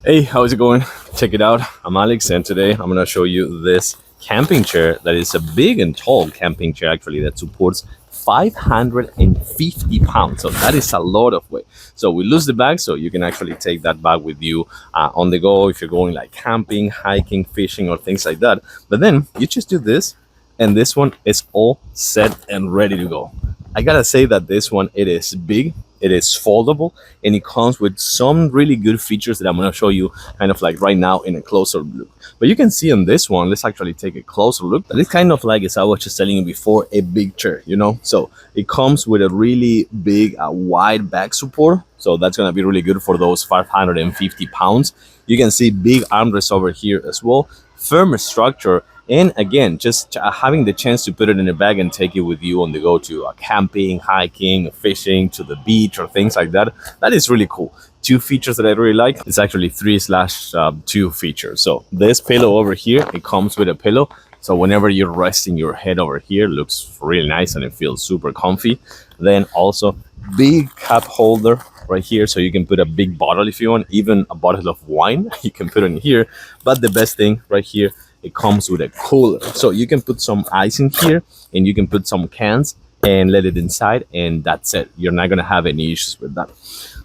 Hey, how's it going? Check it out. I'm Alex, and today I'm gonna show you this camping chair that is a big and tall camping chair actually that supports 550 pounds. So that is a lot of weight. So we lose the bag, so you can actually take that bag with you on the go if you're going like camping, hiking, fishing, or things like that. But then you just do this, and this one is all set and ready to go. I gotta say that this one, it is big, it is foldable, and it comes with some really good features that I'm gonna show you kind of like right now in a closer look. But you can see on this one, let's actually take a closer look, that it's kind of like, as I was just telling you before, a big chair, you know? So it comes with a really big, wide back support. So that's gonna be really good for those 550 pounds. You can see big armrests over here as well, firm structure. And again, just having the chance to put it in a bag and take it with you on the go to camping, hiking, fishing, to the beach, or things like that. That is really cool. Two features that I really like. It's actually 3/2 features. So this pillow over here, it comes with a pillow. So whenever you're resting your head over here, looks really nice and it feels super comfy. Then also big cup holder right here, so you can put a big bottle if you want, even a bottle of wine you can put in here. But the best thing right here, it comes with a cooler, so you can put some ice in here and you can put some cans and let it inside, and that's it. You're not gonna have any issues with that.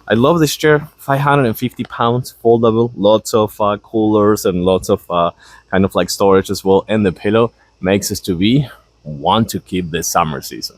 I love this chair. 550 pounds, foldable, lots of coolers and lots of kind of like storage as well, and the pillow makes us to be want to keep this summer season.